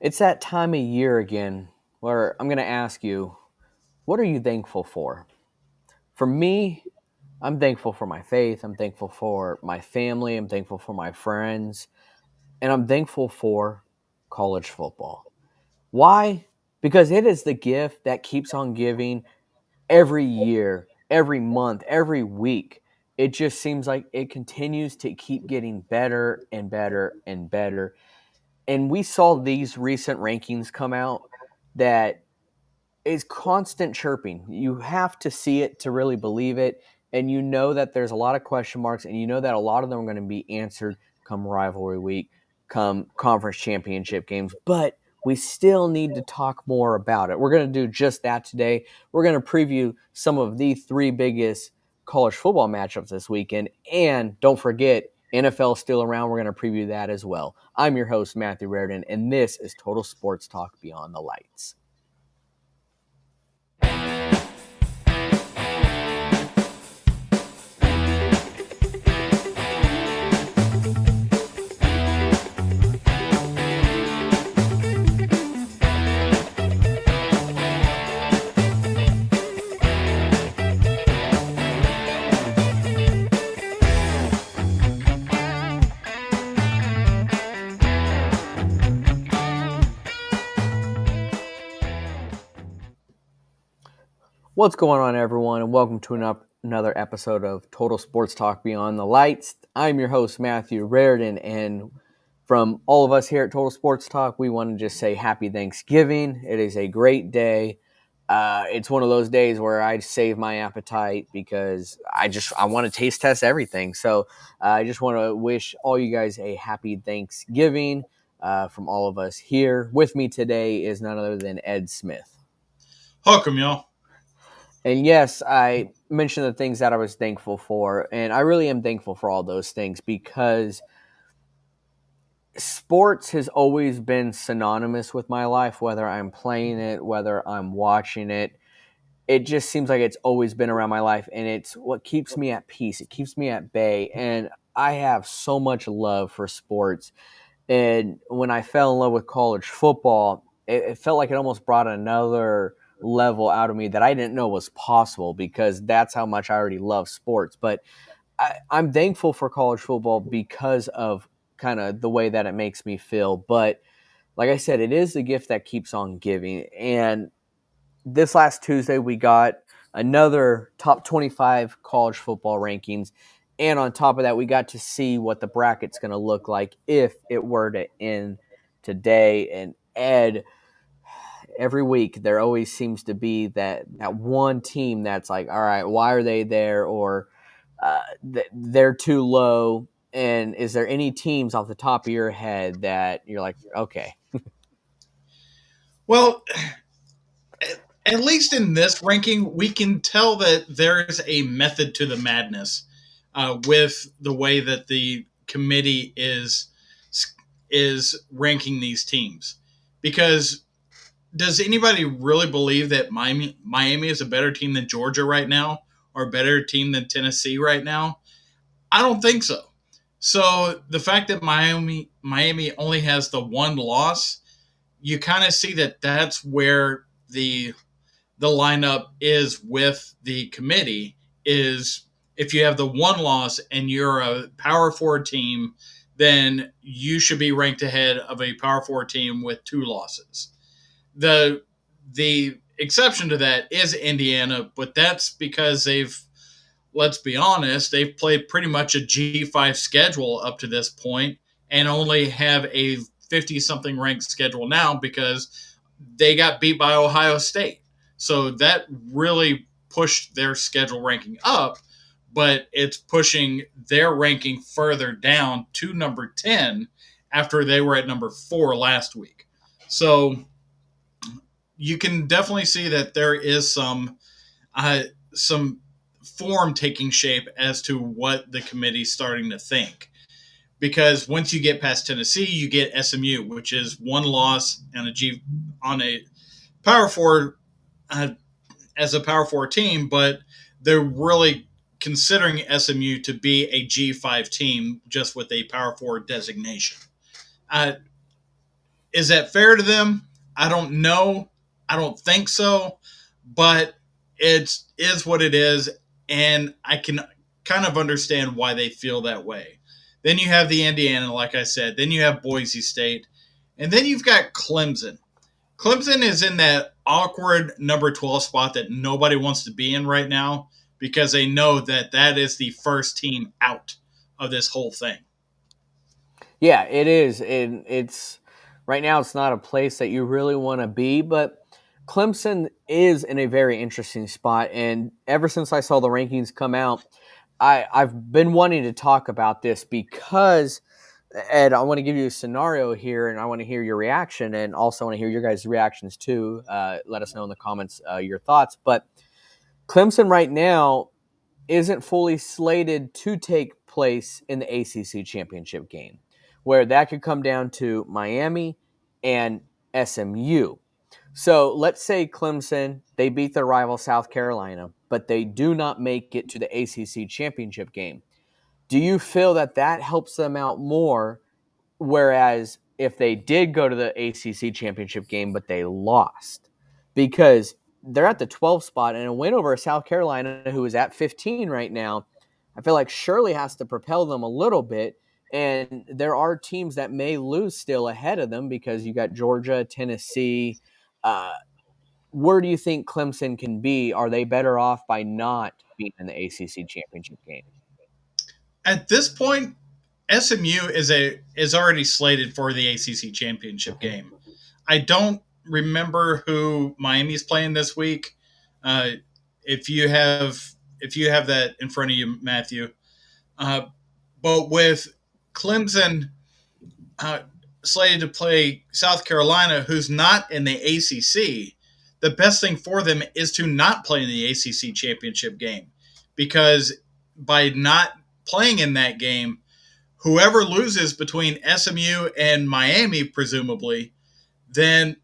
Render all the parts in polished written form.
It's that time of year again where I'm going to ask you, what are you thankful for? For me, I'm thankful for my faith. I'm thankful for my family. I'm thankful for my friends. And I'm thankful for college football. Why? Because it is the gift that keeps on giving every year, every month, every week. It just seems like it continues to keep getting better and better and better. And we saw these recent rankings come out that is constant chirping. You have to see it to really believe it. And you know that there's a lot of question marks, and you know that a lot of them are going to be answered come rivalry week, come conference championship games. But we still need to talk more about it. We're going to do just that today. We're going to preview some of the three biggest college football matchups this weekend. And don't forget, NFL still around. We're going to preview that as well. I'm your host, Matthew Raridan, and this is Total Sports Talk Beyond the Lights. What's going on, everyone, and welcome to another episode of Total Sports Talk Beyond the Lights. I'm your host, Matthew Raridan, and from all of us here at Total Sports Talk, we want to just say happy Thanksgiving. It is a great day. It's one of those days where I save my appetite because I want to taste test everything. So I just want to wish all you guys a happy Thanksgiving from all of us here. With me today is none other than Ed Smith. Welcome, y'all. And yes, I mentioned the things that I was thankful for, and I really am thankful for all those things because sports has always been synonymous with my life, whether I'm playing it, whether I'm watching it. It just seems like it's always been around my life, and it's what keeps me at peace. It keeps me at bay, and I have so much love for sports. And when I fell in love with college football, it felt like it almost brought another level out of me that I didn't know was possible because that's how much I already love sports. But I'm thankful for college football because of kind of the way that it makes me feel. But like I said, it is the gift that keeps on giving. And this last Tuesday, we got another top 25 college football rankings. And on top of that, we got to see what the bracket's going to look like if it were to end today. And Ed, every week there always seems to be that one team that's like, all right, why are they there? Or they're too low. And is there any teams off the top of your head that you're like, okay, Well, at least in this ranking, we can tell that there's a method to the madness with the way that the committee is ranking these teams. Because does anybody really believe that Miami is a better team than Georgia right now, or a better team than Tennessee right now? I don't think so. So the fact that Miami only has the one loss, you kind of see that that's where the lineup is with the committee is if you have the one loss and you're a power four team, then you should be ranked ahead of a power four team with two losses. The exception to that is Indiana, but that's because they've, let's be honest, they've played pretty much a G5 schedule up to this point and only have a 50 something ranked schedule now because they got beat by Ohio State. So that really pushed their schedule ranking up, but it's pushing their ranking further down to number 10 after they were at number 4 last week. So you can definitely see that there is some form taking shape as to what the committee's starting to think. Because once you get past Tennessee, you get SMU, which is one loss and a G on a power four uh, as a power four team, but they're really considering SMU to be a G5 team just with a power four designation. Uh, Is that fair to them? I don't know. I don't think so, but it is what it is, and I can kind of understand why they feel that way. Then you have the Indiana, like I said. Then you have Boise State, and then you've got Clemson. Clemson is in that awkward number 12 spot that nobody wants to be in right now because they know that that is the first team out of this whole thing. Yeah, it is. And it's right now it's not a place that you really want to be, but Clemson is in a very interesting spot. And ever since I saw the rankings come out, I've been wanting to talk about this because Ed, I want to give you a scenario here, and I want to hear your reaction, and also want to hear your guys' reactions too. Let us know in the comments your thoughts. But Clemson right now isn't fully slated to take place in the ACC championship game, where that could come down to Miami and SMU. So let's say Clemson, they beat their rival South Carolina, but they do not make it to the ACC championship game. Do you feel that that helps them out more? Whereas if they did go to the ACC championship game, but they lost, because they're at the 12th spot and a win over South Carolina, who is at 15 right now, I feel like surely has to propel them a little bit. And there are teams that may lose still ahead of them because you got Georgia, Tennessee. Uh, where do you think Clemson can be? Are they better off by not being in the ACC championship game? At this point, SMU is already slated for the ACC championship Mhm. game. I don't remember who Miami's playing this week. Uh, if you have if you have that in front of you, Matthew. Uh, but with Clemson uh, slated to play South Carolina, who's not in the ACC, the best thing for them is to not play in the ACC championship game because by not playing in that game, whoever loses between SMU and Miami, presumably, then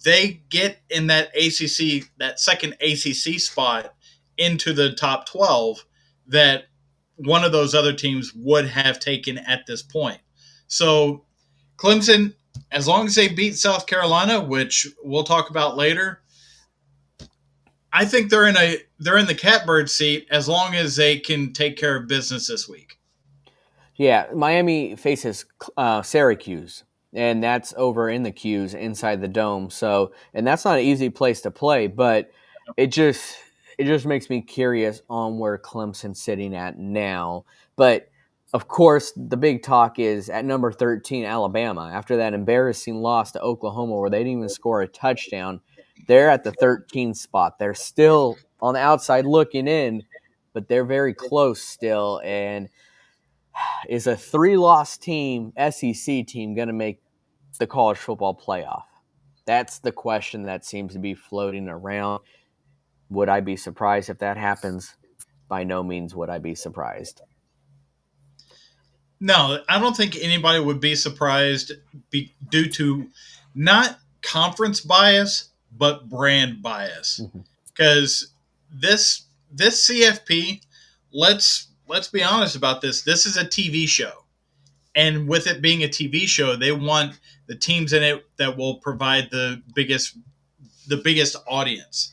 they get in that ACC, that second ACC spot into the top 12 that one of those other teams would have taken at this point. So Clemson, as long as they beat South Carolina, which we'll talk about later, I think they're in the catbird seat as long as they can take care of business this week. Yeah, Miami faces Syracuse, and that's over in the Q's inside the dome. So, and that's not an easy place to play, but it just it just makes me curious on where Clemson's sitting at now. But of course, the big talk is at number 13, Alabama. After that embarrassing loss to Oklahoma, where they didn't even score a touchdown, they're at the 13th spot. They're still on the outside looking in, but they're very close still, and is a three-loss team, SEC team, going to make the college football playoff? That's the question that seems to be floating around. Would I be surprised if that happens? By no means would I be surprised. No, I don't think anybody would be surprised due to not conference bias, but brand bias. Mhm. Because this CFP, let's be honest about this. This is a TV show, and with it being a TV show, they want the teams in it that will provide the biggest audience.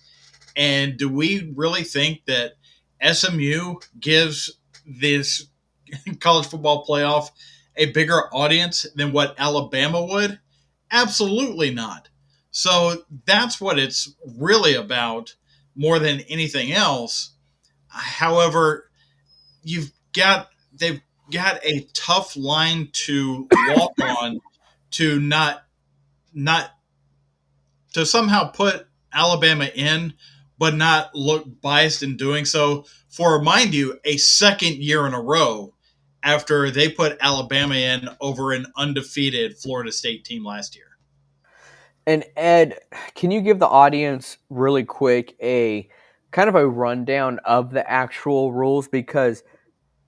And do we really think that SMU gives this college football playoff a bigger audience than what Alabama would? Absolutely not. So that's what it's really about more than anything else. However, you've got they've got a tough line to walk on to not to somehow put Alabama in, but not look biased in doing so for, mind you, a second year in a row after they put Alabama in over an undefeated Florida State team last year. And Ed, can you give the audience really quick a kind of a rundown of the actual rules? Because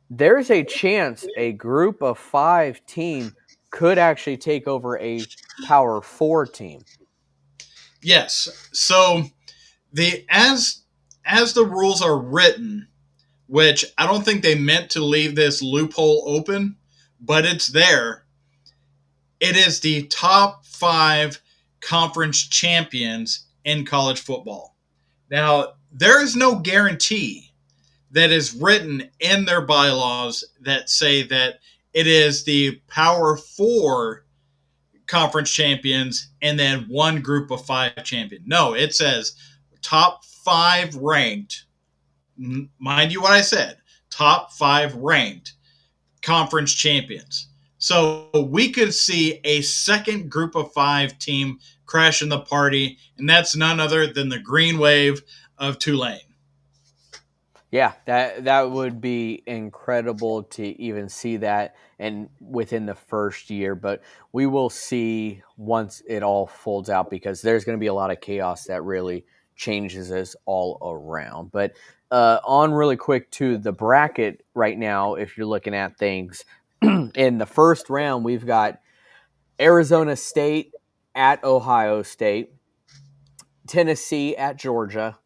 there's a chance a group of five team could actually take over a Power Four team. Yes. So the as the rules are written, which I don't think they meant to leave this loophole open, but it's there. It is the top five conference champions in college football. Now, there is no guarantee that is written in their bylaws that say that it is the Power Four conference champions and then one group of five champion. No, it says top five ranked. Mind you, what I said, top five ranked conference champions. So we could see a second group of five team crash in the party, and that's none other than the Green Wave of Tulane. Yeah, that would be incredible to even see that and within the first year, but we will see once it all folds out because there's going to be a lot of chaos that really changes us all around. But on really quick to the bracket right now, if you're looking at things in the first round, we've got Arizona State at Ohio State, Tennessee at Georgia,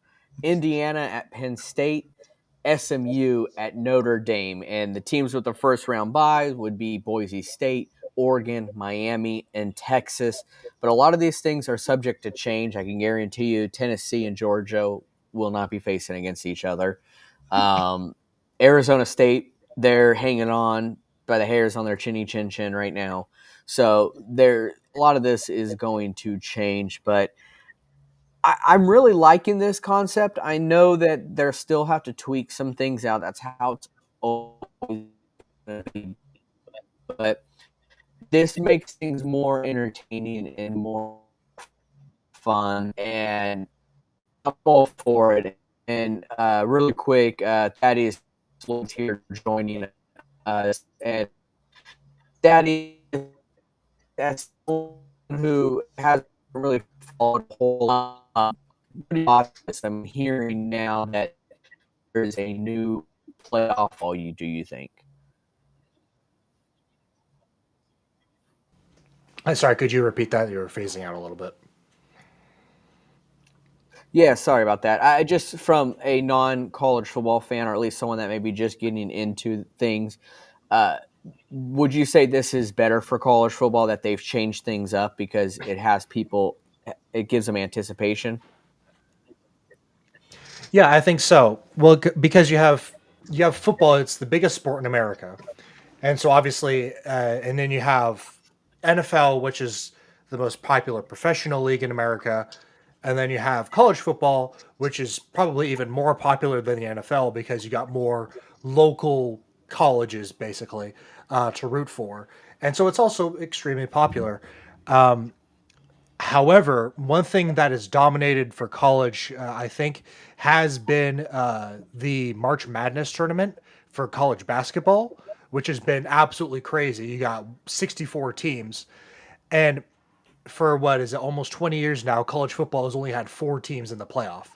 Indiana at Penn State, SMU at Notre Dame. And the teams with the first round bye would be Boise State, Oregon, Miami, and Texas. But a lot of these things are subject to change. I can guarantee you Tennessee and Georgia will not be facing against each other. Um, Arizona State, they're hanging on by the hairs on their chinny chin chin right now. So a lot of this is going to change, but I'm really liking this concept. I know that they still have to tweak some things out. That's how it's always going to be. But this makes things more entertaining and more fun. And I'm all for it. And really quick, Thaddeus is here joining us. And Thaddeus, that's someone who hasn't really followed a whole lot. I'm hearing now that there's a new playoff for you, do you think? I'm sorry, could you repeat that? You were phasing out a little bit. Yeah, sorry about that. I just from a non-college football fan, or at least someone that may be just getting into things, uh, would you say this is better for college football that they've changed things up because it has people, it gives them anticipation? Yeah, I think so. Well, because you have football, it's the biggest sport in America, and so obviously, and then you have NFL, which is the most popular professional league in America, and then you have college football, which is probably even more popular than the NFL because you got more local colleges basically to root for, and so it's also extremely popular. However, one thing that is dominated for college, I think, has been the March Madness tournament for college basketball, which has been absolutely crazy. You got 64 teams, and for what is it, almost 20 years now, college football has only had four teams in the playoff.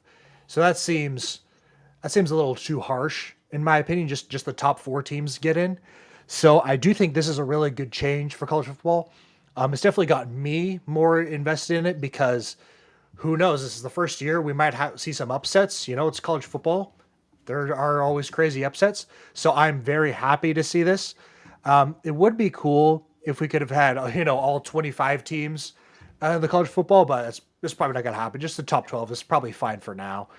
So that seems a little too harsh, in my opinion. Just the top four teams get in. So I do think this is a really good change for college football. It's definitely gotten me more invested in it because who knows? This is the first year we might see some upsets. You know, it's college football. There are always crazy upsets. So I'm very happy to see this. It would be cool if we could have had all 25 teams in the college football, but it's probably not going to happen. Just the top 12 is probably fine for now.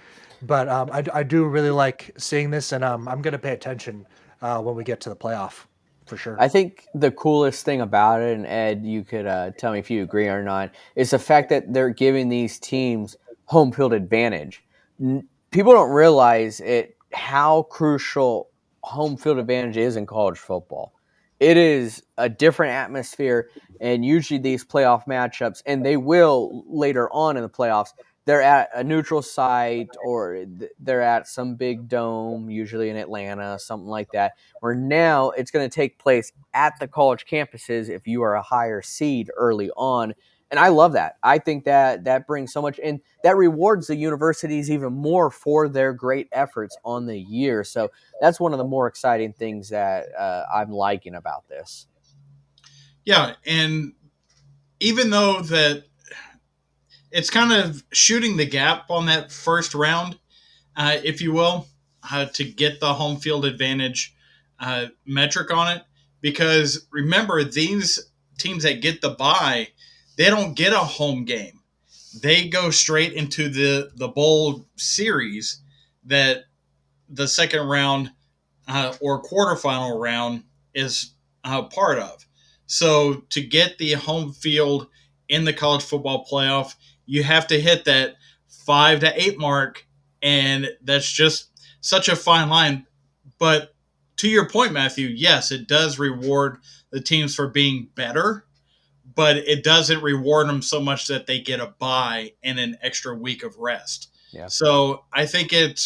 But I do really like seeing this, and I'm going to pay attention when we get to the playoff for sure. I think the coolest thing about it, and Ed, you could tell me if you agree or not, is the fact that they're giving these teams home field advantage. People don't realize it how crucial home field advantage is in college football. It is a different atmosphere, and usually these playoff matchups, and they will later on in the playoffs, they're at a neutral site or they're at some big dome, usually in Atlanta, something like that, where now it's going to take place at the college campuses if you are a higher seed early on. And I love that. I think that brings so much, and that rewards the universities even more for their great efforts on the year. So that's one of the more exciting things that I'm liking about this. Yeah, and even though that it's kind of shooting the gap on that first round, if you will, to get the home field advantage metric on it. Because remember, teams that get the bye, they don't get a home game. They go straight into the bowl series that the second round or quarterfinal round is part of. So to get the home field in the college football playoff, you have to hit that 5 to 8 mark, and that's just such a fine line. But to your point, Matthew, yes, it does reward the teams for being better, but it doesn't reward them so much that they get a bye and an extra week of rest. Yeah. So I think it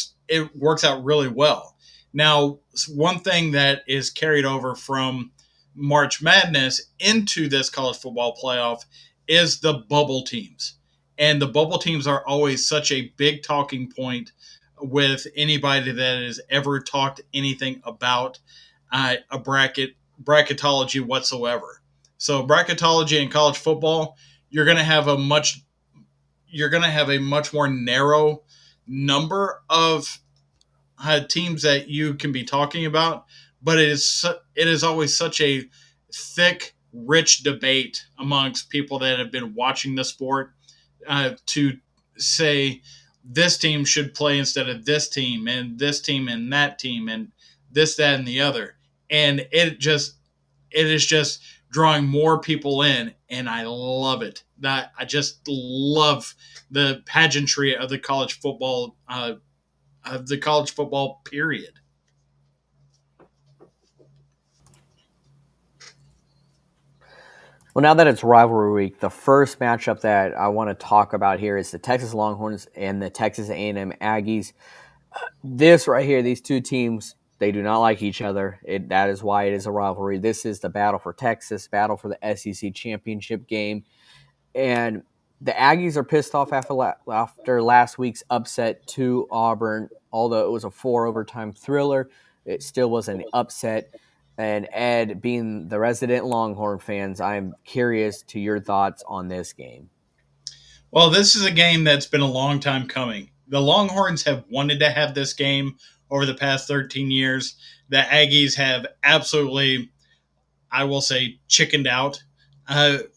works out really well. Now, one thing that is carried over from March Madness into this college football playoff is the bubble teams. And the bubble teams are always such a big talking point with anybody that has ever talked anything about a bracketology whatsoever. So bracketology in college football, you're going to have a much more narrow number of teams that you can be talking about, but it is always such a thick, rich debate amongst people that have been watching the sport to say this team should play instead of this team and this team and that team and this, that, and the other. And it is just drawing more people in, and I love it. That I just love the pageantry of the college football period. Well, now that it's rivalry week, the first matchup that I want to talk about here is the Texas Longhorns and the Texas A&M Aggies. This right here, these two teams, they do not like each other. That is why it is a rivalry. This is the battle for Texas, battle for the SEC championship game. And the Aggies are pissed off after last week's upset to Auburn. Although it was a 4 overtime thriller, it still was an upset. And Ed, being the resident Longhorn fans, I'm curious to your thoughts on this game. Well, this is a game that's been a long time coming. The Longhorns have wanted to have this game over the past 13 years. The Aggies have absolutely, I will say, chickened out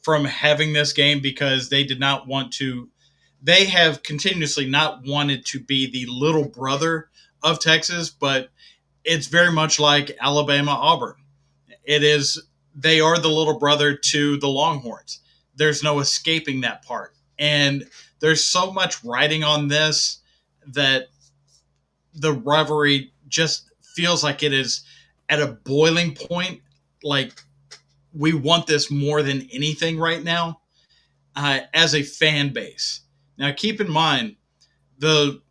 from having this game because they did not want to. They have continuously not wanted to be the little brother of Texas, but it's very much like Alabama Auburn. It is they are the little brother to the Longhorns. There's no escaping that part. And there's so much writing on this that the rivalry just feels like it is at a boiling point. Like we want this more than anything right now as a fan base. Now, keep in mind the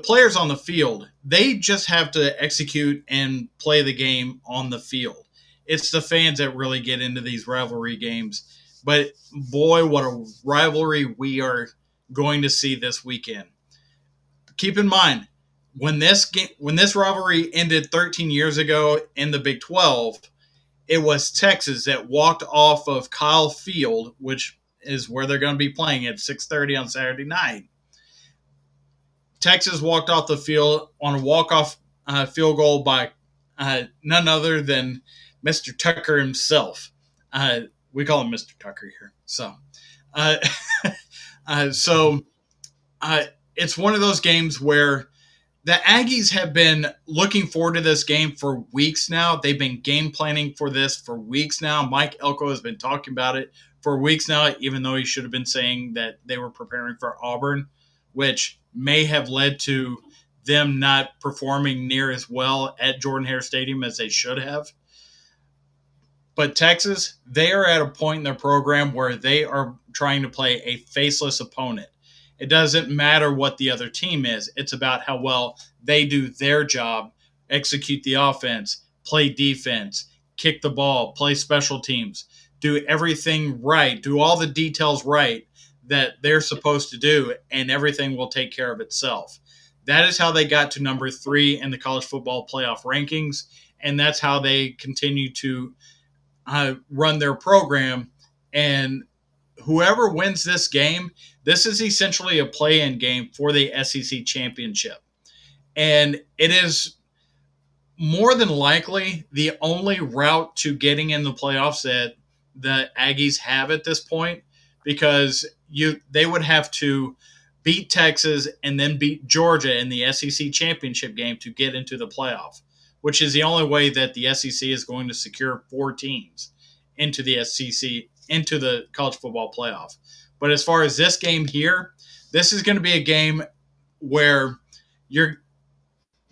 players on the field, they just have to execute and play the game on the field. It's the fans that really get into these rivalry games. But boy, what a rivalry we are going to see this weekend. Keep in mind, when this rivalry ended 13 years ago in the Big 12, it was Texas that walked off of Kyle Field, which is where they're going to be playing at 6:30 on Saturday night. Texas walked off the field on a walk-off field goal by none other than Mr. Tucker himself. We call him Mr. Tucker here. Uh, so it's one of those games where the Aggies have been looking forward to this game for weeks now. They've been game planning for this for weeks now. Mike Elko has been talking about it for weeks now, even though he should have been saying that they were preparing for Auburn, which may have led to them not performing near as well at Jordan-Hare Stadium as they should have. But Texas, they are at a point in their program where they are trying to play a faceless opponent. It doesn't matter what the other team is. It's about how well they do their job, execute the offense, play defense, kick the ball, play special teams, do everything right, do all the details right that they're supposed to do, and everything will take care of itself. That is how they got to number 3 in the college football playoff rankings, and that's how they continue to run their program. And whoever wins this game, this is essentially a play-in game for the SEC championship. And it is more than likely the only route to getting in the playoffs the Aggies have at this point, because they would have to beat Texas and then beat Georgia in the SEC championship game to get into the playoff, which is the only way that the SEC is going to secure 4 teams into the SEC, into the college football playoff. But as far as this game here, this is going to be a game where you're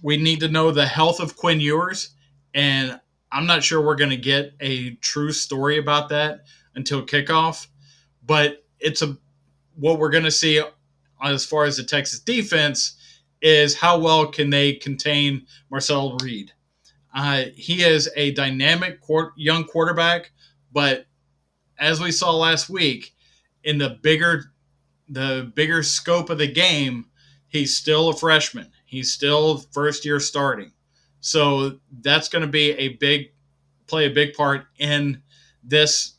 we need to know the health of Quinn Ewers, and I'm not sure we're going to get a true story about that until kickoff. But it's a what we're going to see as far as the Texas defense is how well can they contain Marcel Reed. He is a dynamic young quarterback, but as we saw last week, in the bigger scope of the game, he's still a freshman. He's still first year starting. So that's going to be play a big part in this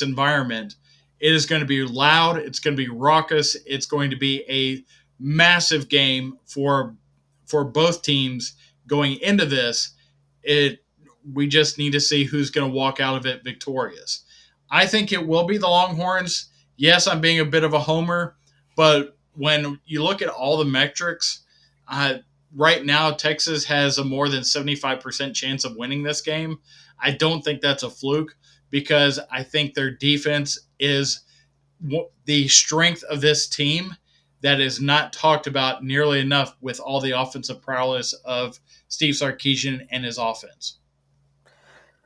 environment. It is going to be loud. It's going to be raucous. It's going to be a massive game for both teams going into this. It We just need to see who's going to walk out of it victorious. I think it will be the Longhorns. Yes, I'm being a bit of a homer, but when you look at all the metrics, uh, right now Texas has a more than 75% chance of winning this game. I don't think that's a fluke, because I think their defense is the strength of this team that is not talked about nearly enough with all the offensive prowess of Steve Sarkisian and his offense.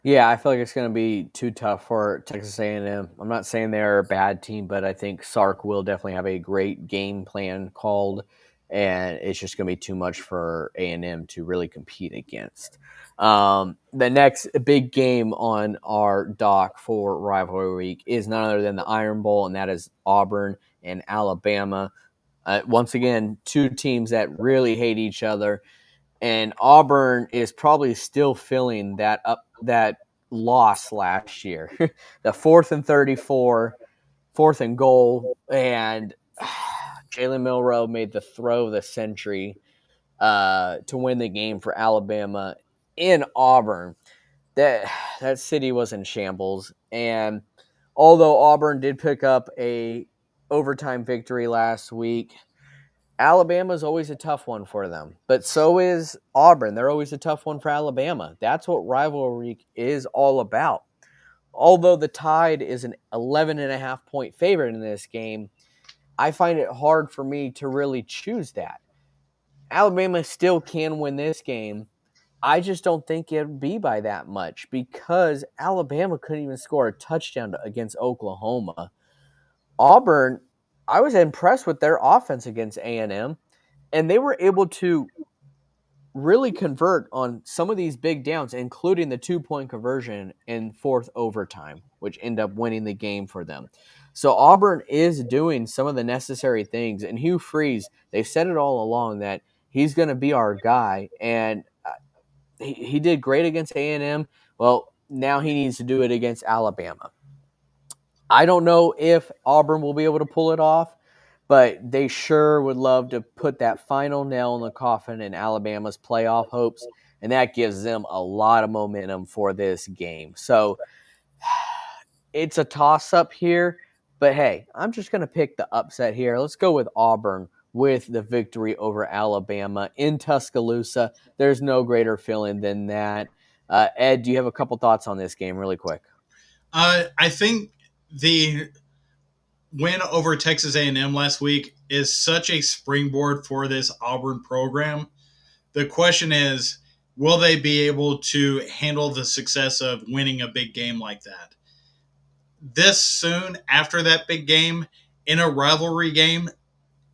Yeah, I feel like it's going to be too tough for Texas A&M. I'm not saying they're a bad team, but I think Sark will definitely have a great game plan called, and it's just going to be too much for A&M to really compete against. The next big game on our dock for Rivalry Week is none other than the Iron Bowl, and that is Auburn and Alabama. Once again, two teams that really hate each other, and Auburn is probably still feeling that loss last year. The 4th and 34, 4th and goal, and Jalen Milroe made the throw of the century to win the game for Alabama in Auburn. That city was in shambles, and although Auburn did pick up a overtime victory last week, Alabama is always a tough one for them, but so is Auburn. They're always a tough one for Alabama. That's what rivalry is all about. Although the Tide is an 11.5 point favorite in this game, I find it hard for me to really choose that. Alabama still can win this game. I just don't think it'd be by that much because Alabama couldn't even score a touchdown against Oklahoma. Auburn, I was impressed with their offense against A&M, and they were able to really convert on some of these big downs, including the 2 point conversion in fourth overtime, which ended up winning the game for them. So Auburn is doing some of the necessary things, and Hugh Freeze, they've said it all along that he's going to be our guy, and he did great against A&M. Well, now he needs to do it against Alabama. I don't know if Auburn will be able to pull it off, but they sure would love to put that final nail in the coffin in Alabama's playoff hopes, and that gives them a lot of momentum for this game. So it's a toss-up here, but hey, I'm just going to pick the upset here. Let's go with Auburn with the victory over Alabama in Tuscaloosa. There's no greater feeling than that. Ed, do you have a couple thoughts on this game really quick? I think the win over Texas A&M last week is such a springboard for this Auburn program. The question is, will they be able to handle the success of winning a big game like that? This soon after that big game in a rivalry game,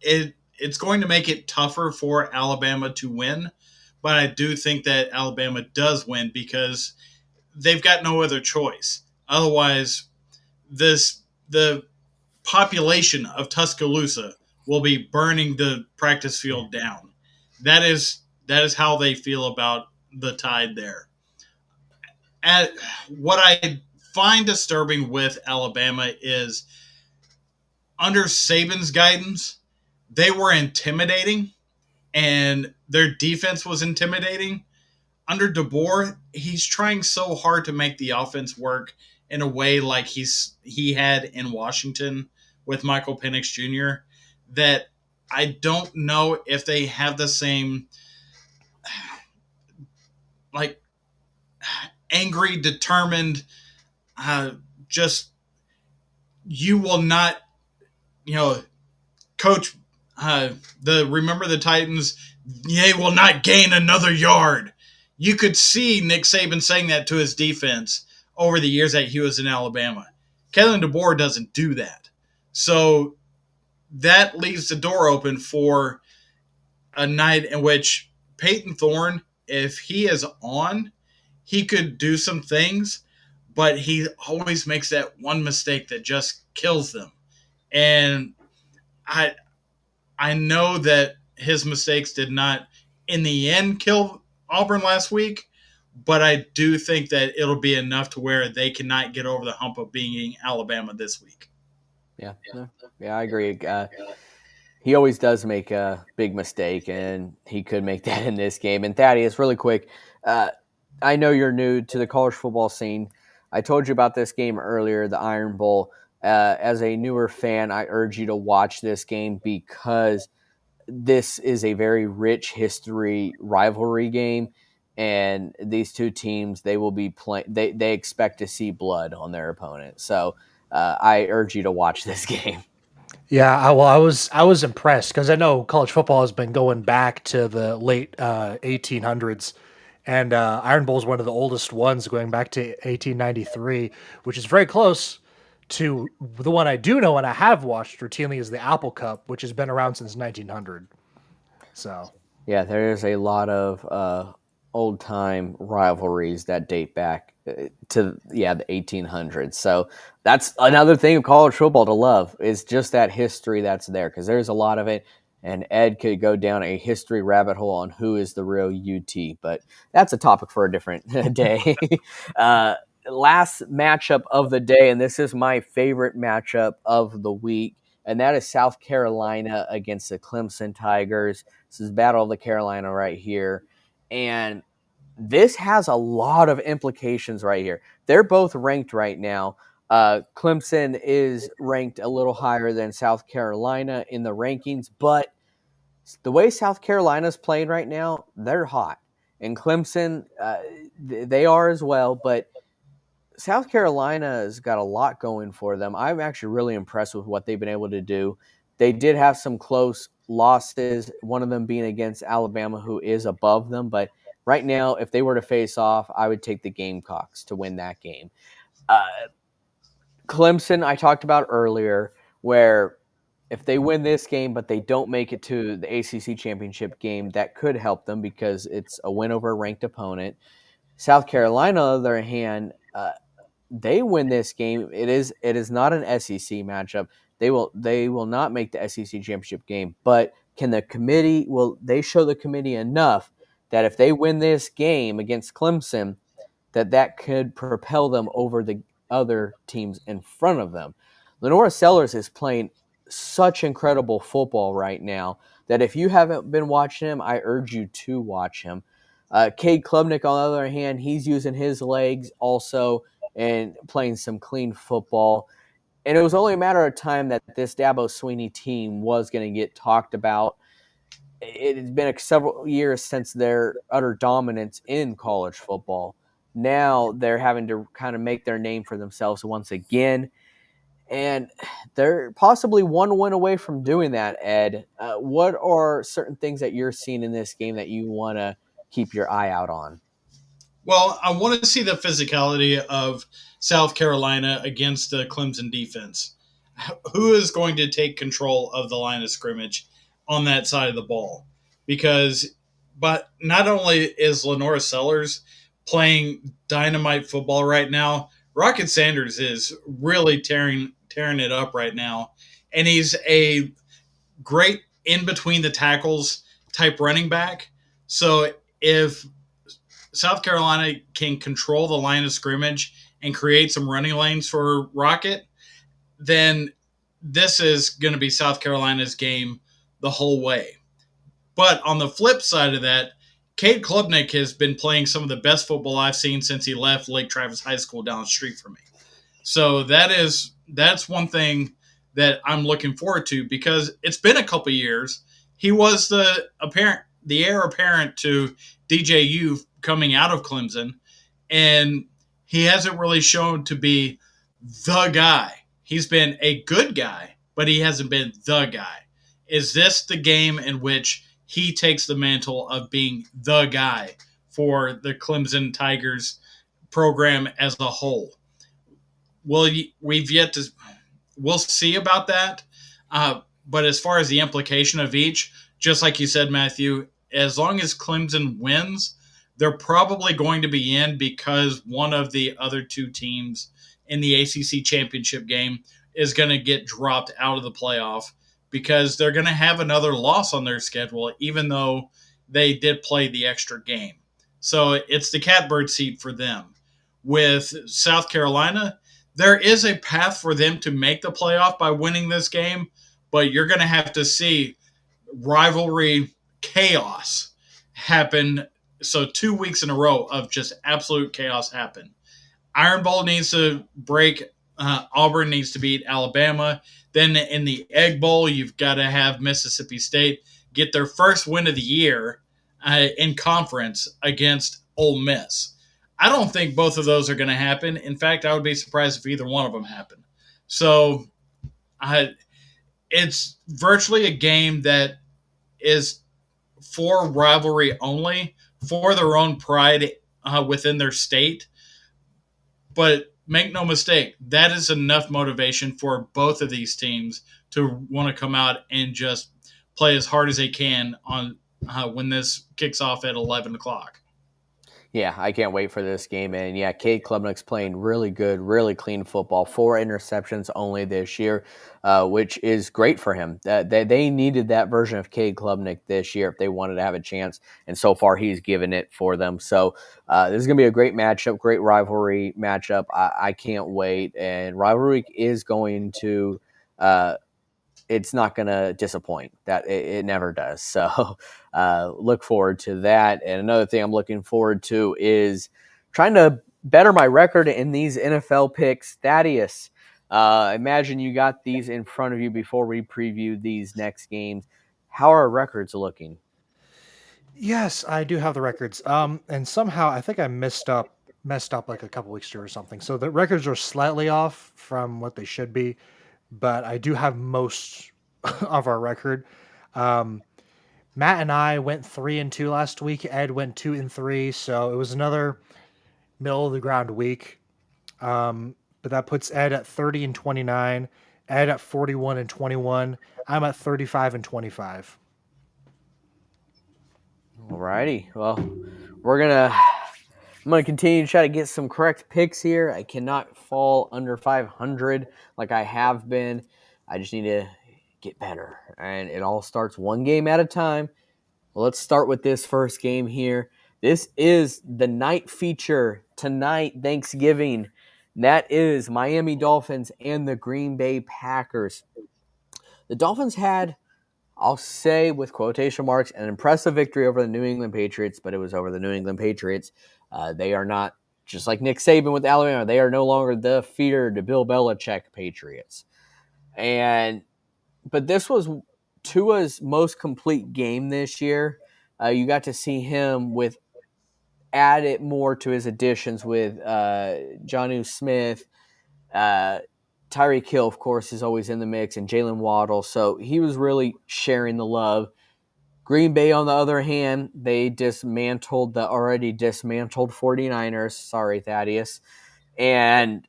it's going to make it tougher for Alabama to win. But I do think that Alabama does win because they've got no other choice. Otherwise, the population of Tuscaloosa will be burning the practice field down. That is how they feel about the Tide there. At what I find disturbing with Alabama is under Saban's guidance, they were intimidating and their defense was intimidating. Under DeBoer, he's trying so hard to make the offense work in a way like he had in Washington with Michael Penix Jr. that I don't know if they have the same like angry, determined, uh, just you will not, you know, coach. The remember the Titans, they will not gain another yard. You could see Nick Saban saying that to his defense over the years that he was in Alabama. Kellen DeBoer doesn't do that, so that leaves the door open for a night in which Peyton Thorne, if he is on, he could do some things, but he always makes that one mistake that just kills them. And I I know that his mistakes did not in the end kill Auburn last week, but I do think that it'll be enough to where they cannot get over the hump of being Alabama this week. Yeah, no, yeah, I agree. He always does make a big mistake, and he could make that in this game. And Thaddeus, really quick, uh, I know you're new to the college football scene. I told you about this game earlier, the Iron Bowl. As a newer fan, I urge you to watch this game because this is a very rich history rivalry game. And these two teams, they will be playing. They expect to see blood on their opponent. So I urge you to watch this game. Yeah, I was impressed because I know college football has been going back to the late 1800s, and Iron Bowl is one of the oldest ones, going back to 1893, which is very close to the one I do know and I have watched routinely is the Apple Cup, which has been around since 1900. So Yeah, there's a lot of old time rivalries that date back to the 1800s. So that's another thing of college football to love is just that history that's there because there's a lot of it. And Ed could go down a history rabbit hole on who is the real UT, but that's a topic for a different day. uh, Last matchup of the day, and this is my favorite matchup of the week, and that is South Carolina against the Clemson Tigers. This is Battle of the Carolina right here. And this has a lot of implications right here. They're both ranked right now. Clemson is ranked a little higher than South Carolina in the rankings, but the way South Carolina's playing right now, they're hot. And Clemson, they are as well, but South Carolina has got a lot going for them. I'm actually really impressed with what they've been able to do. They did have some close losses, one of them being against Alabama, who is above them. But right now, if they were to face off, I would take the Gamecocks to win that game. Uh, Clemson, I talked about earlier, where if they win this game, but they don't make it to the ACC championship game, that could help them because it's a win over a ranked opponent. South Carolina, on the other hand, they win this game, it is not an SEC matchup. They will not make the SEC championship game, but can the committee will they show the committee enough that if they win this game against Clemson, that could propel them over the other teams in front of them. Lenora Sellers is playing such incredible football right now that if you haven't been watching him, I urge you to watch him. Cade Klubnik, on the other hand, he's using his legs also and playing some clean football. And it was only a matter of time that this Dabo Swinney team was going to get talked about. It has been several years since their utter dominance in college football. Now they're having to kind of make their name for themselves once again. And they're possibly one win away from doing that, Ed. What are certain things that you're seeing in this game that you want to keep your eye out on? Well, I want to see the physicality of South Carolina against the Clemson defense. Who is going to take control of the line of scrimmage on that side of the ball? Because, but not only is Lenora Sellers playing dynamite football right now, Rocket Sanders is really tearing it up right now, and he's a great in between the tackles type running back. So if South Carolina can control the line of scrimmage and create some running lanes for Rocket, then this is going to be South Carolina's game the whole way. But on the flip side of that, Cade Klubnik has been playing some of the best football I've seen since he left Lake Travis High School down the street from me. So that's one thing that I'm looking forward to because it's been a couple years. He was the heir apparent to DJU coming out of Clemson, and he hasn't really shown to be the guy. He's been a good guy, but he hasn't been the guy. Is this the game in which he takes the mantle of being the guy for the Clemson Tigers program as a whole? Well, we've yet to we'll see about that. But as far as the implication of each, just like you said, Matthew, as long as Clemson wins, they're probably going to be in because one of the other two teams in the ACC championship game is going to get dropped out of the playoff because they're going to have another loss on their schedule, even though they did play the extra game. So it's the catbird seat for them. With South Carolina, there is a path for them to make the playoff by winning this game, but you're going to have to see rivalry chaos happen. So 2 weeks in a row of just absolute chaos happen. Iron Bowl needs to break. Auburn needs to beat Alabama. Then in the Egg Bowl, you've got to have Mississippi State get their first win of the year in conference against Ole Miss. I don't think both of those are going to happen. In fact, I would be surprised if either one of them happened. So it's virtually a game that is for rivalry only, for their own pride within their state. But make no mistake, that is enough motivation for both of these teams to want to come out and just play as hard as they can on when this kicks off at 11 o'clock. Yeah, I can't wait for this game. And yeah, Cade Klubnik's playing really good, really clean football. 4 interceptions only this year, which is great for him. They needed that version of Cade Klubnik this year if they wanted to have a chance. And so far, he's given it for them. So this is going to be a great matchup, great rivalry matchup. I can't wait. And rivalry is going to it's not going to disappoint. That it never does. So look forward to that. And another thing I'm looking forward to is trying to better my record in these NFL picks. Thaddeus, imagine you got these in front of you before we preview these next games. How are our records looking? Yes, I do have the records. And somehow I think I messed up like a couple weeks ago or something. So the records are slightly off from what they should be, but I do have most of our record. Um, Matt and I went 3-2 last week. Ed went 2-3, so it was another middle of the ground week. But that puts Ed at 30-29, Ed at 41-21. I'm at 35-25. Alrighty. Well, I'm gonna continue to try to get some correct picks here. I cannot fall under 500 like I have been. I just need to get better, and it all starts one game at a time. Well, let's start with this first game here. This is the night feature tonight, Thanksgiving. That is Miami Dolphins and the Green Bay Packers. The Dolphins had, I'll say with quotation marks, an impressive victory over the New England Patriots, but it was over the New England Patriots. They are not, just like Nick Saban with Alabama, they are no longer the feeder to Bill Belichick Patriots. But this was Tua's most complete game this year. You got to see him with add it more to his additions with Jonnu Smith, Tyreek Hill, of course, is always in the mix, and Jalen Waddle. So he was really sharing the love. Green Bay, on the other hand, they dismantled the already dismantled 49ers. Sorry, Thaddeus. And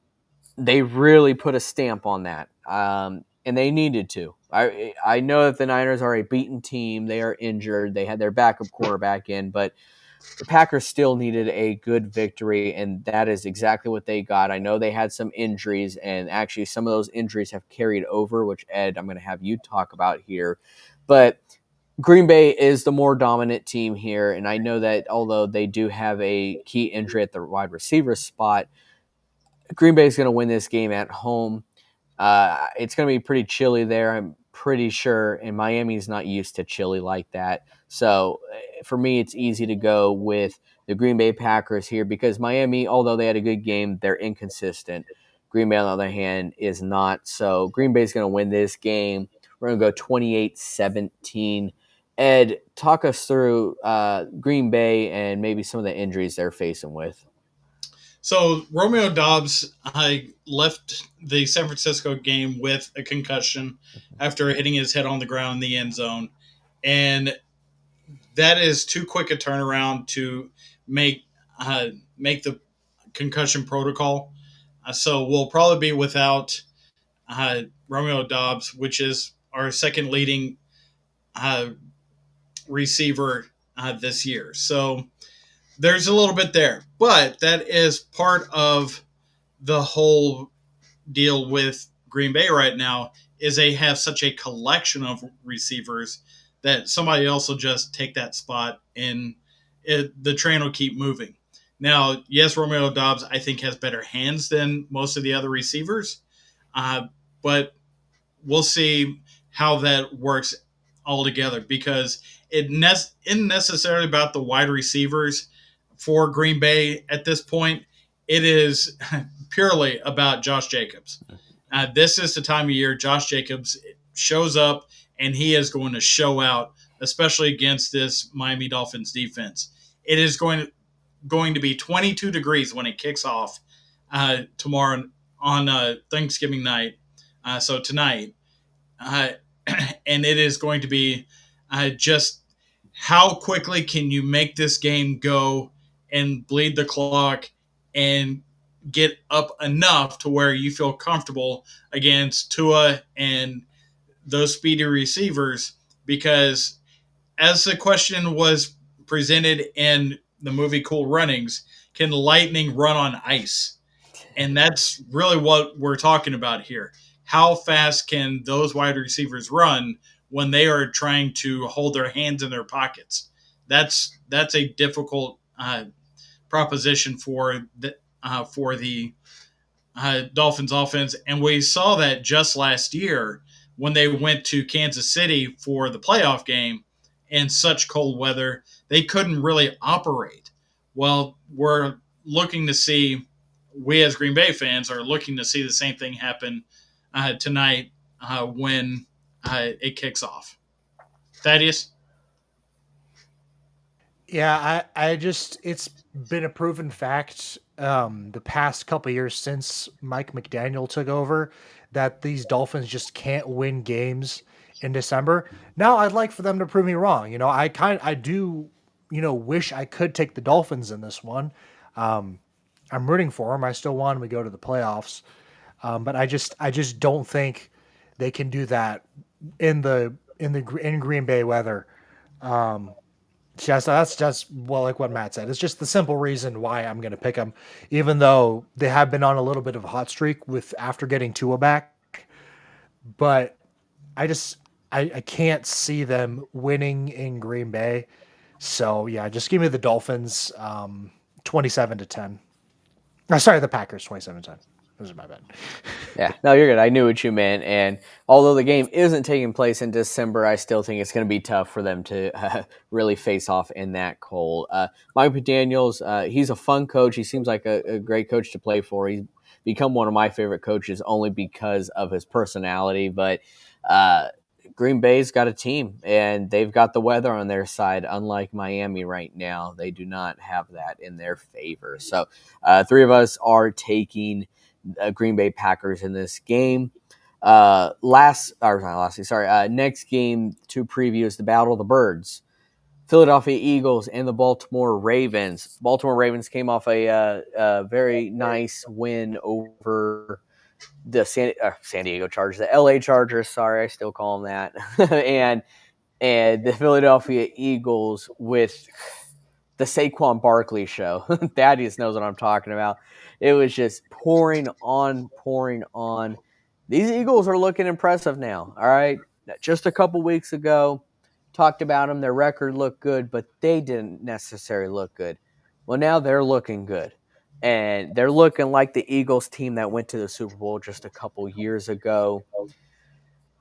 they really put a stamp on that. And they needed to. I know that the Niners are a beaten team. They are injured. They had their backup quarterback in, but the Packers still needed a good victory, and that is exactly what they got. I know they had some injuries, and actually some of those injuries have carried over, which, Ed, I'm going to have you talk about here. But Green Bay is the more dominant team here, and I know that although they do have a key injury at the wide receiver spot, Green Bay is going to win this game at home. It's going to be pretty chilly there, I'm pretty sure, and Miami's not used to chilly like that. So for me, it's easy to go with the Green Bay Packers here because Miami, although they had a good game, they're inconsistent. Green Bay, on the other hand, is not. So Green Bay is going to win this game. We're going to go 28-17. Ed, talk us through Green Bay and maybe some of the injuries they're facing with. So Romeo Dobbs left the San Francisco game with a concussion after hitting his head on the ground in the end zone, and that is too quick a turnaround to make make the concussion protocol. So we'll probably be without Romeo Dobbs, which is our second leading uh, receiver this year. So there's a little bit there, but that is part of the whole deal with Green Bay right now is they have such a collection of receivers that somebody else will just take that spot and the train will keep moving. Now, yes, Romeo Dobbs I think has better hands than most of the other receivers, uh, but we'll see how that works all together because isn't necessarily about the wide receivers for Green Bay at this point. It is purely about Josh Jacobs. This is the time of year Josh Jacobs shows up and he is going to show out, especially against this Miami Dolphins defense. It is going to be 22 degrees when it kicks off tomorrow on Thanksgiving night. So tonight, uh, and it is going to be just how quickly can you make this game go and bleed the clock and get up enough to where you feel comfortable against Tua and those speedy receivers. Because as the question was presented in the movie Cool Runnings, can lightning run on ice? And that's really what we're talking about here. How fast can those wide receivers run when they are trying to hold their hands in their pockets? That's a difficult proposition for the Dolphins offense, and we saw that just last year when they went to Kansas City for the playoff game in such cold weather, they couldn't really operate. Well, we're looking to see, we as Green Bay fans are looking to see the same thing happen tonight when it kicks off. Thaddeus? Yeah, I just it's been a proven fact the past couple years since Mike McDaniel took over that these Dolphins just can't win games in December. Now I'd like for them to prove me wrong. I do, wish I could take the Dolphins in this one. Um, I'm rooting for them. I still want them to go to the playoffs. But I just don't think they can do that in Green Bay weather. Um, just that's just well, like what Matt said. It's just the simple reason why I'm going to pick them, even though they have been on a little bit of a hot streak with after getting Tua back. But I just I can't see them winning in Green Bay. So yeah, just give me the Dolphins, 27-10. Sorry, the Packers 27-10. This is my bad. Yeah, no, you're good. I knew what you meant. And although the game isn't taking place in December, I still think it's going to be tough for them to really face off in that cold. Mike McDaniels, he's a fun coach. He seems like a great coach to play for. He's become one of my favorite coaches only because of his personality. But uh, Green Bay's got a team, and they've got the weather on their side. Unlike Miami right now, they do not have that in their favor. So three of us are taking Green Bay Packers in this game. Next game to preview is the Battle of the Birds. Philadelphia Eagles and the Baltimore Ravens. Baltimore Ravens came off a very nice win over the San Diego Chargers, the LA Chargers. Sorry, I still call them that. and the Philadelphia Eagles with the Saquon Barkley show. Thaddeus knows what I'm talking about. It was just pouring on, pouring on. These Eagles are looking impressive now. All right. Just a couple weeks ago, talked about them. Their record looked good, but they didn't necessarily look good. Well, now they're looking good. And they're looking like the Eagles team that went to the Super Bowl just a couple years ago.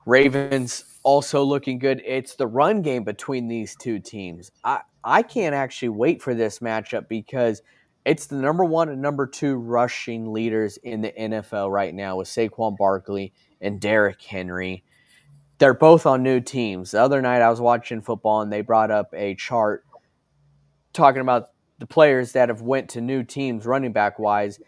Ravens also looking good. It's the run game between these two teams. I can't actually wait for this matchup because It's the number one and number two rushing leaders in the NFL right now with Saquon Barkley and Derrick Henry. They're both on new teams. The other night I was watching football and they brought up a chart talking about the players that have went to new teams running back wise,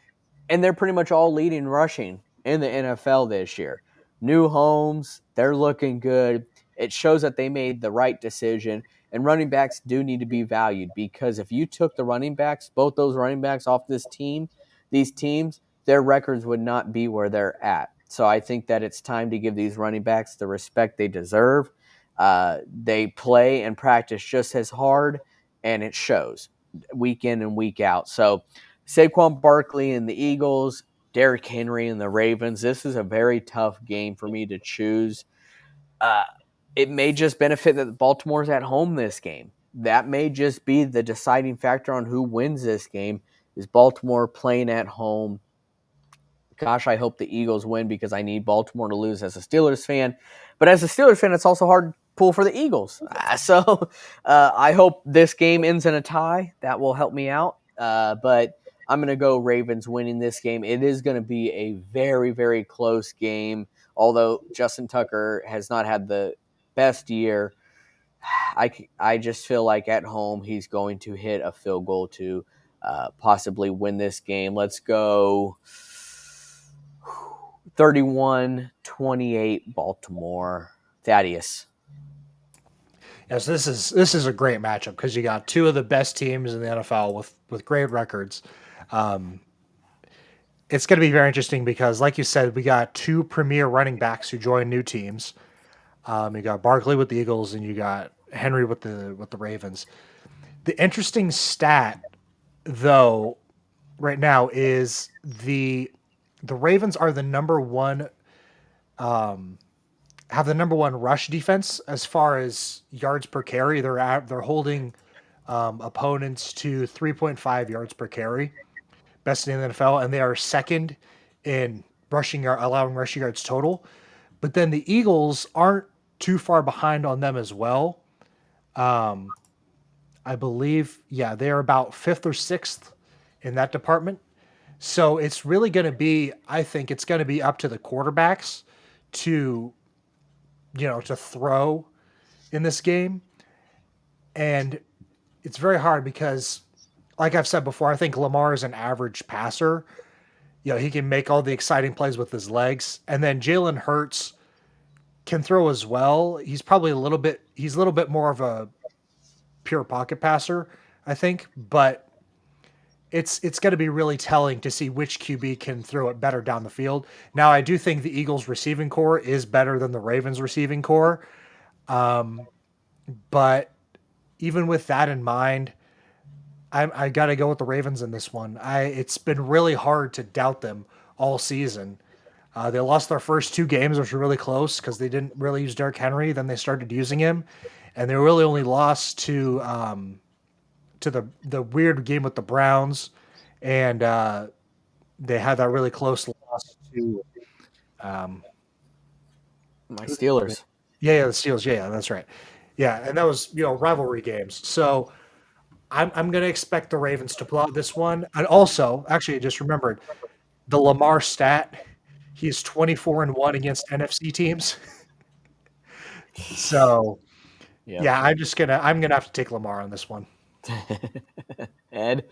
and they're pretty much all leading rushing in the NFL this year. New homes, they're looking good. It shows that they made the right decision. And running backs do need to be valued because if you took the running backs, both those running backs off these teams, their records would not be where they're at. So I think that it's time to give these running backs the respect they deserve. They play and practice just as hard, and it shows week in and week out. So Saquon Barkley and the Eagles, Derrick Henry and the Ravens. This is a very tough game for me to choose. Uh, it may just benefit that Baltimore's at home this game. That may just be the deciding factor on who wins this game. Is Baltimore playing at home? Gosh, I hope the Eagles win because I need Baltimore to lose as a Steelers fan. But as a Steelers fan, it's also hard to pull for the Eagles. So I hope this game ends in a tie. That will help me out. But I'm going to go Ravens winning this game. It is going to be a very, very close game. Although Justin Tucker has not had the best year, I just feel like at home he's going to hit a field goal to possibly win this game. Let's go 31-28 Baltimore. Thaddeus. Yes, this is a great matchup because you got two of the best teams in the NFL with great records. Um, it's going to be very interesting because, like you said, we got two premier running backs who joined new teams. You got Barkley with the Eagles, and you got Henry with the Ravens. The interesting stat, though, right now is the Ravens are the number one have the number one rush defense as far as yards per carry. They're holding opponents to 3.5 yards per carry, best in the NFL, and they are second in allowing rushing yards total. But then the Eagles aren't too far behind on them as well. I believe, yeah, they are about fifth or sixth in that department. So it's really going to be, I think it's going to be up to the quarterbacks to, to throw in this game. And it's very hard because, like I've said before, I think Lamar is an average passer. He can make all the exciting plays with his legs. And then Jalen Hurts can throw as well. He's a little bit more of a pure pocket passer, I think. But it's going to be really telling to see which QB can throw it better down the field. Now, I do think the Eagles receiving core is better than the Ravens receiving core. But even with that in mind, I got to go with the Ravens in this one. It's been really hard to doubt them all season. They lost their first two games, which were really close because they didn't really use Derrick Henry. Then they started using him, and they really only lost to the weird game with the Browns, and they had that really close loss to My Steelers. the Steelers. Yeah, that's right. Yeah, and that was rivalry games. So I'm going to expect the Ravens to pull out this one. And also, actually, I just remembered the Lamar stat. He's 24-1 against NFC teams. So Yeah. yeah, I'm gonna have to take Lamar on this one. Ed.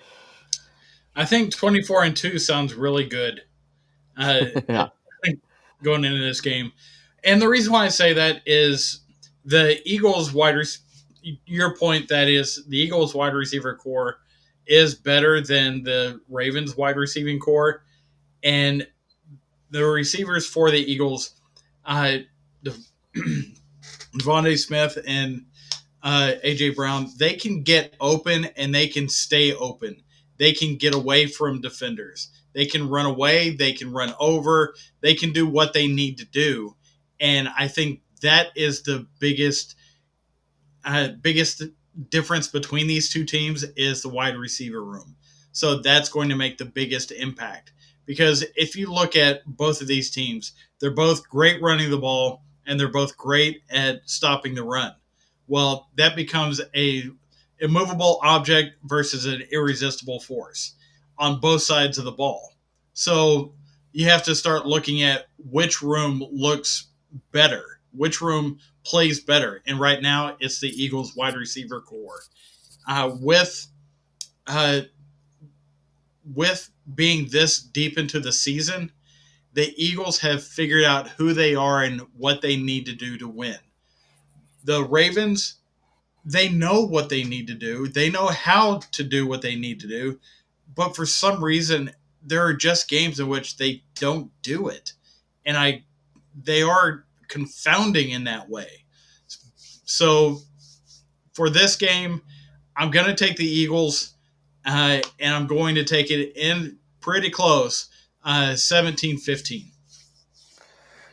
I think 24-2 sounds really good. Yeah. Going into this game, and the reason why I say that is the Eagles your point, that is the Eagles wide receiver core is better than the Ravens wide receiving core, and the receivers for the Eagles, uh, Devontae Smith and AJ Brown, they can get open and they can stay open. They can get away from defenders. They can run away. They can run over. They can do what they need to do. And I think that is the biggest difference between these two teams is the wide receiver room. So that's going to make the biggest impact. Because if you look at both of these teams, they're both great running the ball and they're both great at stopping the run. Well, that becomes a immovable object versus an irresistible force. on both sides of the ball. So you have to start looking at which room looks better, which room plays better. And right now, it's the Eagles' wide receiver core. Uh, with uh, with being this deep into the season, the Eagles have figured out who they are and what they need to do to win. The Ravens, they know what they need to do. They know how to do what they need to do. But for some reason, there are just games in which they don't do it. And they are confounding in that way. So for this game, I'm going to take the Eagles, and I'm going to take it in pretty close, 17-15.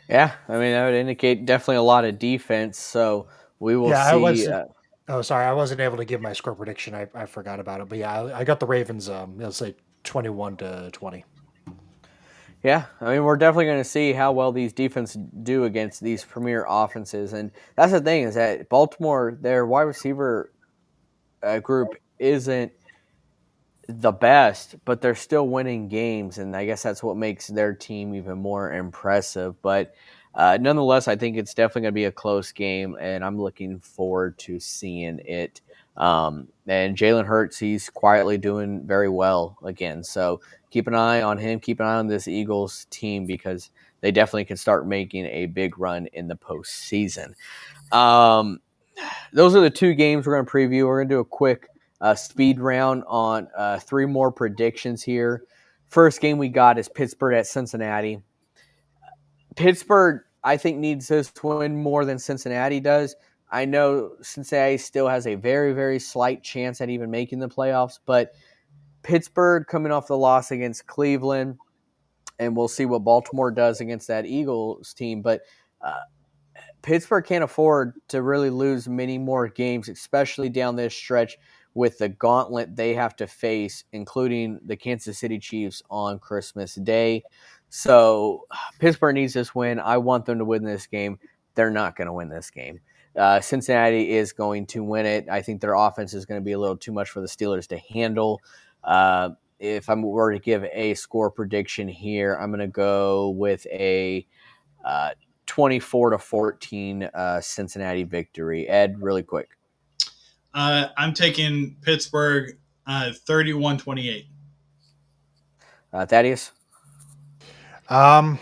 Yeah, I mean that would indicate definitely a lot of defense. So we will Yeah, I see. was. Oh, sorry, I wasn't able to give my score prediction. I forgot about it, but yeah, I got the Ravens. Let's say 21-20. Yeah, I mean we're definitely going to see how well these defenses do against these premier offenses, and that's the thing is that Baltimore, their wide receiver group isn't the best, but they're still winning games, and I guess that's what makes their team even more impressive. But nonetheless, I think it's definitely going to be a close game, and I'm looking forward to seeing it. And Jalen Hurts, he's quietly doing very well again. So keep an eye on him. Keep an eye on this Eagles team because they definitely can start making a big run in the postseason. Um, those are the two games we're going to preview. We're going to do a quick speed round on three more predictions here. First game we got is Pittsburgh at Cincinnati. Pittsburgh, I think, needs this win more than Cincinnati does. I know Cincinnati still has a very, very slight chance at even making the playoffs, but Pittsburgh coming off the loss against Cleveland, and we'll see what Baltimore does against that Eagles team. But Pittsburgh can't afford to really lose many more games, especially down this stretch with the gauntlet they have to face, including the Kansas City Chiefs on Christmas Day. So Pittsburgh needs this win. I want them to win this game. They're not going to win this game. Cincinnati is going to win it. I think their offense is going to be a little too much for the Steelers to handle. If I were to give a score prediction here, I'm going to go with a uh, 24-14 Cincinnati victory. Ed, really quick. I'm taking Pittsburgh 31-28. Thaddeus? Um,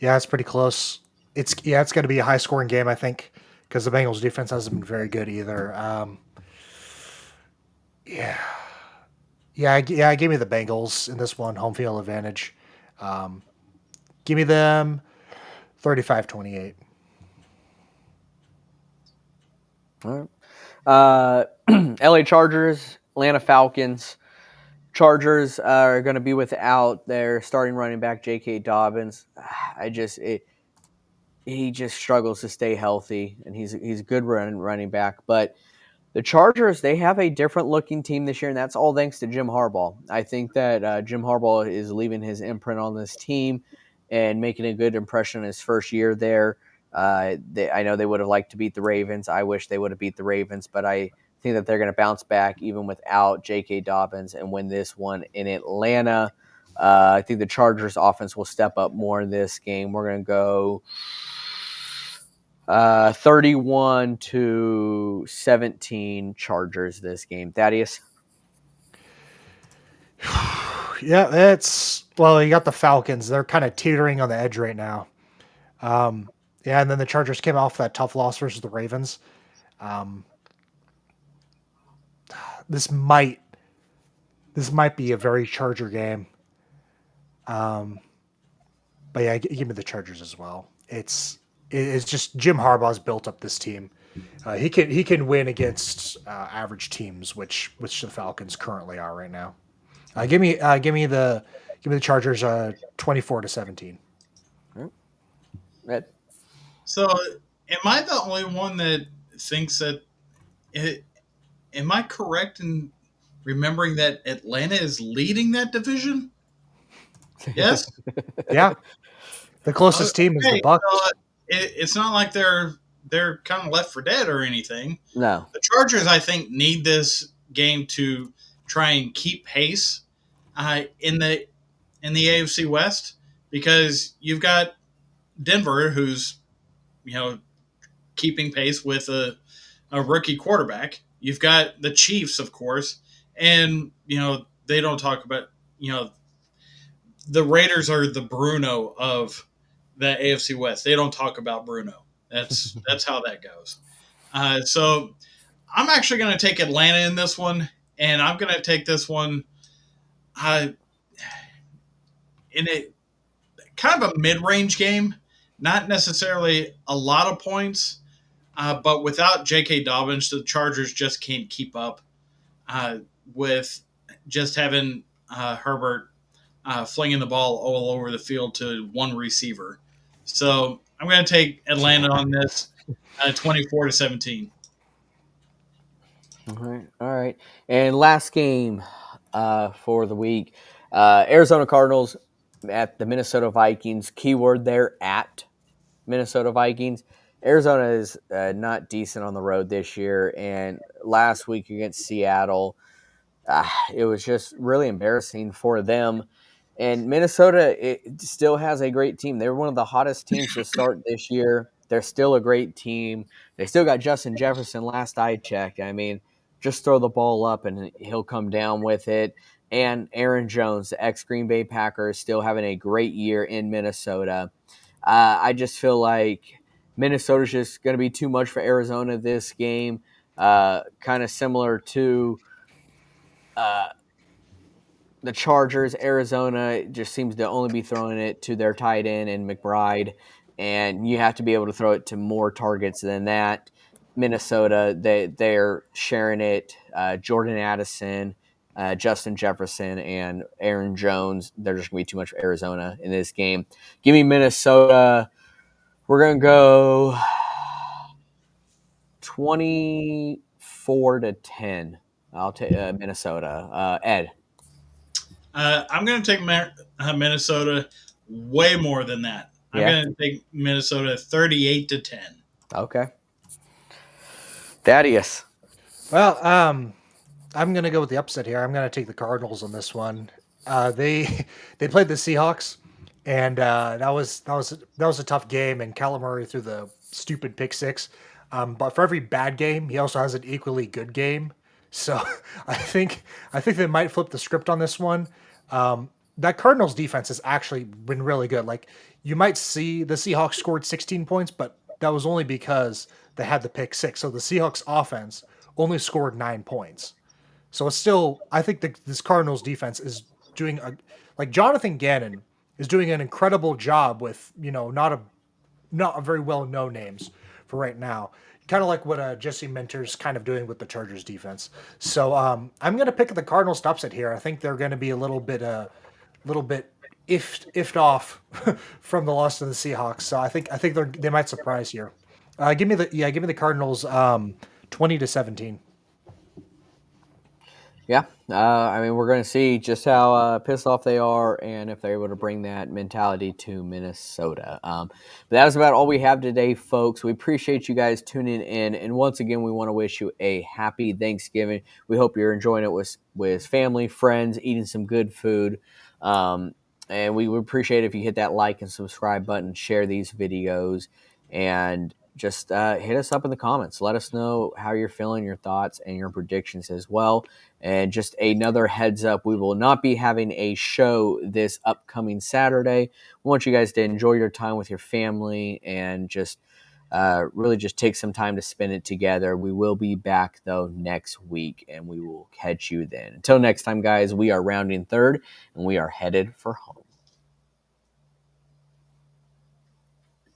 yeah, it's pretty close. It's going to be a high scoring game, I think, because the Bengals defense hasn't been very good either. Yeah, yeah. Give me the Bengals in this one, home field advantage. Um, Give me them 35-28. All right. LA Chargers, Atlanta Falcons. Chargers are going to be without their starting running back, J.K. Dobbins. He just struggles to stay healthy, and he's a good running back. But the Chargers, they have a different looking team this year, and that's all thanks to Jim Harbaugh. I think that Jim Harbaugh is leaving his imprint on this team and making a good impression in his first year there. I know they would have liked to beat the Ravens. I wish they would have beat the Ravens, but I think that they're going to bounce back even without J.K. Dobbins and win this one in Atlanta. I think the Chargers offense will step up more in this game. We're going to go 31-17 Chargers this game. Thaddeus? Yeah, you got the Falcons. They're kind of teetering on the edge right now. Yeah, and then the Chargers came off that tough loss versus the Ravens. Um, this might be a very Charger game. But yeah, give me the Chargers as well. It's just Jim Harbaugh's built up this team. He can win against average teams, which the Falcons currently are right now. Give me the Chargers 24-17. Ed? So, am I the only one that thinks that it, am I correct in remembering that Atlanta is leading that division? Yes. Yeah, the closest team is the Okay, Bucks. so it's not like they're kind of left for dead or anything. No. The Chargers, I think, need this game to try and keep pace in the AFC West, because you've got Denver, who's you know keeping pace with a rookie quarterback. You've got the Chiefs, of course, and they don't talk about the Raiders are the Bruno of the AFC West. They don't talk about Bruno. That's how that goes. So I'm actually going to take Atlanta in this one, and I'm going to take this one uh, in a kind of a mid-range game, not necessarily a lot of points, but without J.K. Dobbins, the Chargers just can't keep up uh, with just having Herbert flinging the ball all over the field to one receiver. So I'm going to take Atlanta on this, 24-17. All right. And last game for the week, Arizona Cardinals at the Minnesota Vikings. Keyword there, at Minnesota Vikings. Arizona is not decent on the road this year, and last week against Seattle, it was just really embarrassing for them. And Minnesota, it still has a great team. They're one of the hottest teams to start this year. They're still a great team. They still got Justin Jefferson last I checked. I mean, just throw the ball up and he'll come down with it. And Aaron Jones, the ex Green Bay Packer, is still having a great year in Minnesota. I just feel like Minnesota's just going to be too much for Arizona this game. Kind of similar to uh, the Chargers. Arizona just seems to only be throwing it to their tight end and McBride, and you have to be able to throw it to more targets than that. Minnesota, they're sharing it. Jordan Addison, Justin Jefferson, and Aaron Jones. They're just going to be too much for Arizona in this game. Give me Minnesota. We're going to go 24-10. I'll take Minnesota. Ed. I'm going to take Minnesota way more than that. I'm Yeah. going to take Minnesota 38-10. Okay. Thaddeus. Well, I'm gonna go with the upset here. I'm gonna take the Cardinals on this one. They they played the Seahawks, and that was a tough game. And Kyler Murray threw the stupid pick six. But for every bad game, he also has an equally good game. So I think they might flip the script on this one. That Cardinals defense has actually been really good. Like, you might see the Seahawks scored 16 points, but that was only because they had the pick six. So the Seahawks offense only scored 9 points. So it's still, I think this Cardinals defense is doing like Jonathan Gannon is doing an incredible job with not a very well known names for right now. Kind of like what Jesse Minter's kind of doing with the Chargers defense. So I'm going to pick the Cardinals to upset here. I think they're going to be a little bit ifed off from the loss to the Seahawks. So I think they might surprise here. Give me the Cardinals 20-17. Yeah. I mean, we're going to see just how pissed off they are and if they're able to bring that mentality to Minnesota. But that is about all we have today, folks. We appreciate you guys tuning in. And once again, we want to wish you a happy Thanksgiving. We hope you're enjoying it with family, friends, eating some good food. And we would appreciate it if you hit that like and subscribe button, share these videos, and just hit us up in the comments. Let us know how you're feeling, your thoughts, and your predictions as well. And just another heads up, we will not be having a show this upcoming Saturday. We want you guys to enjoy your time with your family and just really just take some time to spend it together. We will be back, though, next week, and we will catch you then. Until next time, guys, we are rounding third, and we are headed for home.